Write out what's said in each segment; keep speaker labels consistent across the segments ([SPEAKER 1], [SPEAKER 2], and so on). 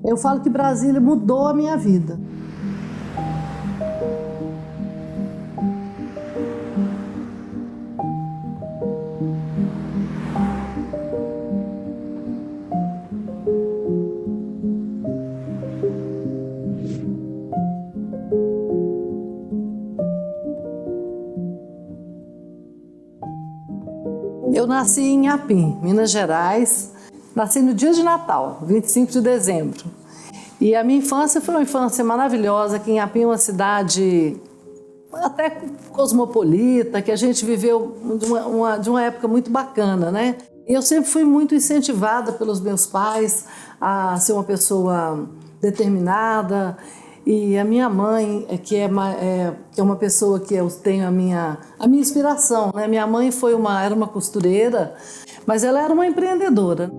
[SPEAKER 1] Eu falo que Brasília mudou a minha vida. Eu nasci em Inhapim, Minas Gerais. Nasci no dia de Natal, 25 de dezembro. E a minha infância foi uma infância maravilhosa, que Inhapim é uma cidade até cosmopolita, que a gente viveu de uma época muito bacana, né? E eu sempre fui muito incentivada pelos meus pais a ser uma pessoa determinada. E a minha mãe, que é uma pessoa que eu tenho a minha inspiração, né? Minha mãe era uma costureira, mas ela era uma empreendedora.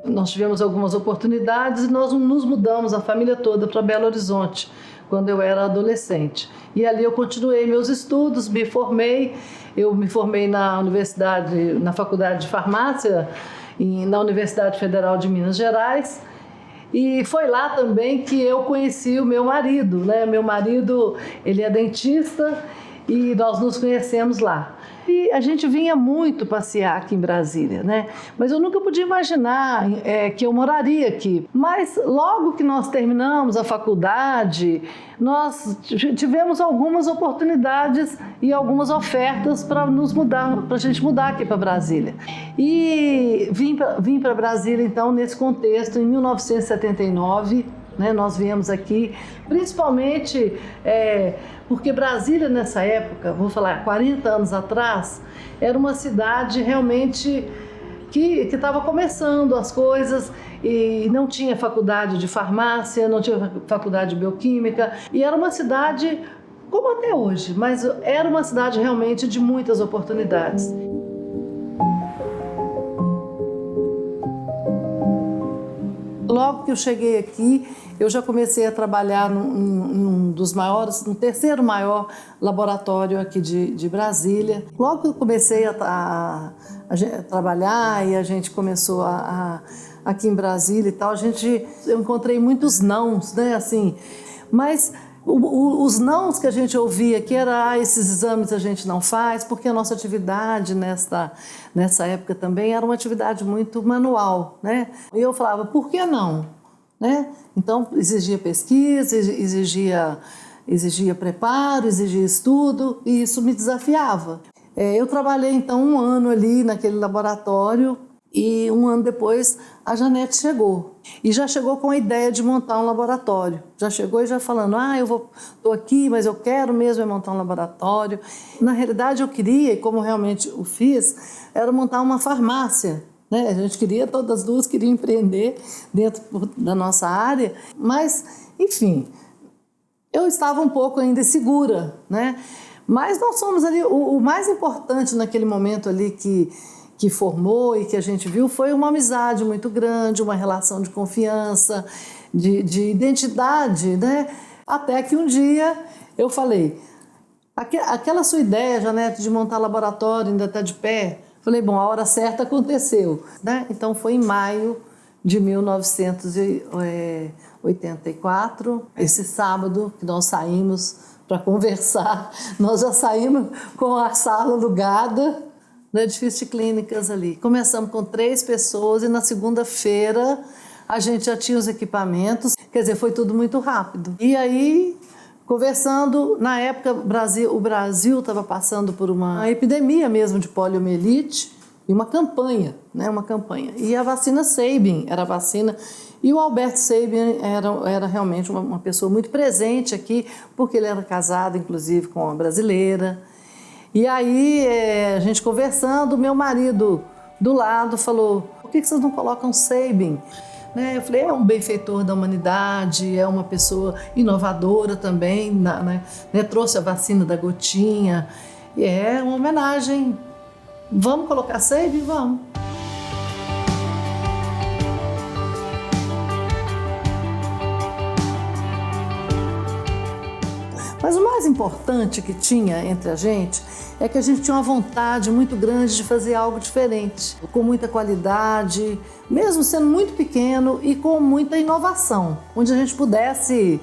[SPEAKER 1] Nós tivemos algumas oportunidades e nós nos mudamos, a família toda, para Belo Horizonte, quando eu era adolescente. E ali eu continuei meus estudos, me formei. Eu me formei na Faculdade de Farmácia, na Universidade Federal de Minas Gerais. E foi lá também que eu conheci o meu marido, né? Meu marido, ele é dentista e nós nos conhecemos lá. E a gente vinha muito passear aqui em Brasília, né? Mas eu nunca podia imaginar que eu moraria aqui. Mas logo que nós terminamos a faculdade, nós tivemos algumas oportunidades e algumas ofertas para a gente mudar aqui para Brasília. E vim para Brasília, então, nesse contexto, em 1979, né, nós viemos aqui, principalmente porque Brasília nessa época, vou falar 40 anos atrás, era uma cidade realmente que estava começando as coisas e não tinha faculdade de farmácia, não tinha faculdade de bioquímica, e era uma cidade como até hoje, mas era uma cidade realmente de muitas oportunidades. Logo que eu cheguei aqui, eu já comecei a trabalhar no terceiro maior laboratório aqui de Brasília. Logo que eu comecei a trabalhar e a gente começou aqui em Brasília e tal, eu encontrei muitos nãos, né, assim, mas os nãos que a gente ouvia que era esses exames a gente não faz, porque a nossa atividade nessa época também era uma atividade muito manual, né? E eu falava, por que não? Né? Então exigia pesquisa, exigia preparo, exigia estudo, e isso me desafiava. Eu trabalhei então 1 ano ali naquele laboratório. E 1 ano depois, a Janete chegou. E já chegou com a ideia de montar um laboratório. Já chegou e já falando, estou aqui, mas eu quero mesmo montar um laboratório. Na realidade, eu queria, e como realmente o fiz, era montar uma farmácia. Né? A gente todas as duas queriam empreender dentro da nossa área. Mas, enfim, eu estava um pouco ainda insegura, né? Mas nós somos ali, o mais importante naquele momento ali que formou e que a gente viu foi uma amizade muito grande, uma relação de confiança, de identidade, né? Até que um dia eu falei, aquela sua ideia, Janete, de montar laboratório, ainda está de pé? Falei, bom, a hora certa aconteceu, né? Então foi em maio de 1984, esse sábado que nós saímos para conversar, nós já saímos com a sala alugada, no edifício de clínicas ali. Começamos com 3 pessoas e na segunda-feira a gente já tinha os equipamentos, quer dizer, foi tudo muito rápido. E aí, conversando, na época o Brasil estava passando por uma epidemia mesmo de poliomielite e uma campanha, né, E a vacina Sabin era a vacina, e o Albert Sabin era realmente uma pessoa muito presente aqui, porque ele era casado, inclusive, com uma brasileira. E aí, a gente conversando, meu marido do lado falou, por que vocês não colocam Sabin? Né? Eu falei, é um benfeitor da humanidade, é uma pessoa inovadora também, né? Trouxe a vacina da gotinha, e é uma homenagem. Vamos colocar Sabin? Vamos. Mas o mais importante que tinha entre a gente é que a gente tinha uma vontade muito grande de fazer algo diferente, com muita qualidade, mesmo sendo muito pequeno e com muita inovação, onde a gente pudesse,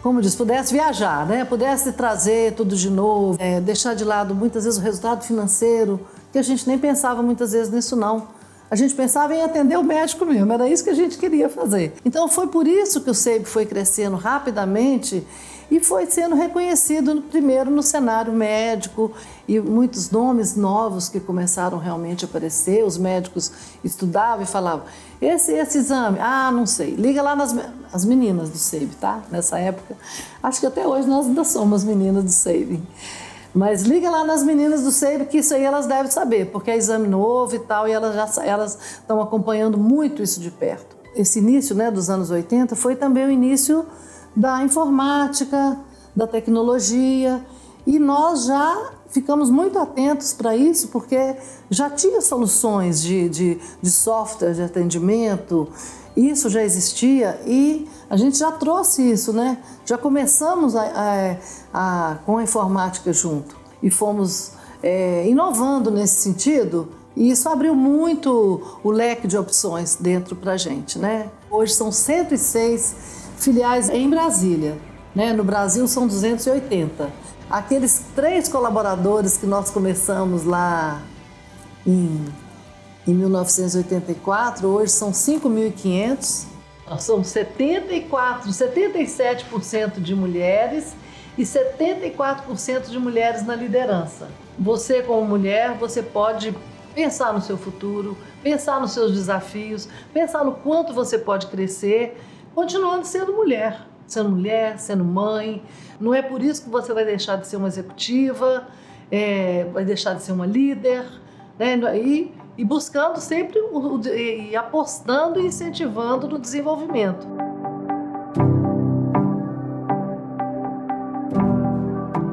[SPEAKER 1] como diz, pudesse viajar, né? Pudesse trazer tudo de novo, deixar de lado muitas vezes o resultado financeiro, que a gente nem pensava muitas vezes nisso não. A gente pensava em atender o médico mesmo, era isso que a gente queria fazer. Então foi por isso que o SEIB foi crescendo rapidamente e foi sendo reconhecido primeiro no cenário médico e muitos nomes novos que começaram realmente a aparecer. Os médicos estudavam e falavam, esse exame, não sei, liga lá nas meninas do SEIB, tá? Nessa época, acho que até hoje nós ainda somos meninas do SEIB. Mas liga lá nas meninas do SEIB que isso aí elas devem saber, porque é exame novo e tal, e elas estão acompanhando muito isso de perto. Esse início, né, dos anos 80 foi também o início da informática, da tecnologia, e nós já ficamos muito atentos para isso, porque já tinha soluções de software de atendimento, isso já existia e a gente já trouxe isso, né? Já começamos com a informática junto e fomos inovando nesse sentido e isso abriu muito o leque de opções dentro para a gente, né? Hoje são 106 filiais em Brasília, né? No Brasil são 280. Aqueles 3 colaboradores que nós começamos lá em 1984, hoje são 5.500, são 77% de mulheres e 74% de mulheres na liderança. Você, como mulher, você pode pensar no seu futuro, pensar nos seus desafios, pensar no quanto você pode crescer, continuando sendo mulher, sendo mãe. Não é por isso que você vai deixar de ser uma executiva, vai deixar de ser uma líder, né? E buscando sempre, e apostando e incentivando no desenvolvimento.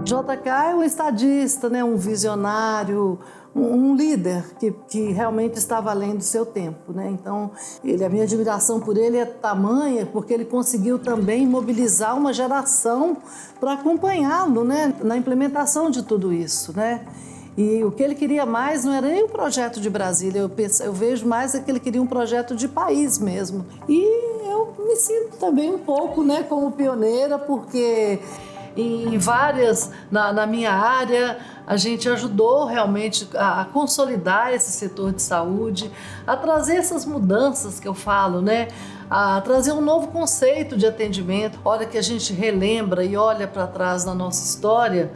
[SPEAKER 1] JK é um estadista, né? Um visionário, um líder que realmente estava além do seu tempo, né? Então, a minha admiração por ele é tamanha porque ele conseguiu também mobilizar uma geração para acompanhá-lo, né? Na implementação de tudo isso, né? E o que ele queria mais não era nem um projeto de Brasília, eu vejo mais que ele queria um projeto de país mesmo. E eu me sinto também um pouco, né, como pioneira, porque em várias, na minha área, a gente ajudou realmente a consolidar esse setor de saúde, a trazer essas mudanças que eu falo, né? A trazer um novo conceito de atendimento. Hora que a gente relembra e olha para trás na nossa história,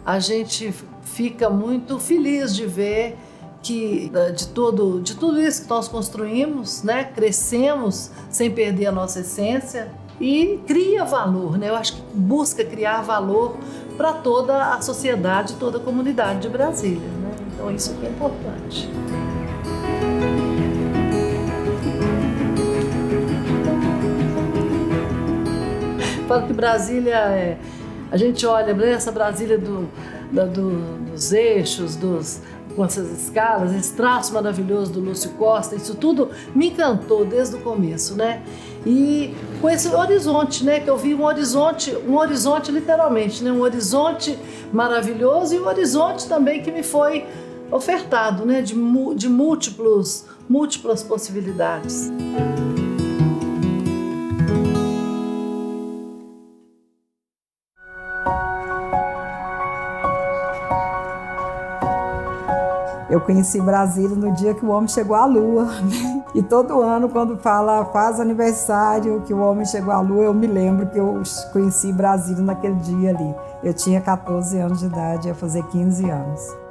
[SPEAKER 1] a gente fica muito feliz de ver que de tudo isso que nós construímos, né, crescemos sem perder a nossa essência e cria valor, né? Eu acho que busca criar valor para toda a sociedade, toda a comunidade de Brasília, né? Então isso que é importante. Falo que Brasília a gente olha essa Brasília dos eixos, com essas escalas, esse traço maravilhoso do Lúcio Costa, isso tudo me encantou desde o começo, né? E com esse horizonte, né? Que eu vi um horizonte literalmente, né? Um horizonte maravilhoso e um horizonte também que me foi ofertado, né? De múltiplas possibilidades.
[SPEAKER 2] Eu conheci Brasília no dia que o homem chegou à Lua, né? E todo ano, quando faz aniversário que o homem chegou à Lua, eu me lembro que eu conheci Brasília naquele dia ali. Eu tinha 14 anos de idade, ia fazer 15 anos.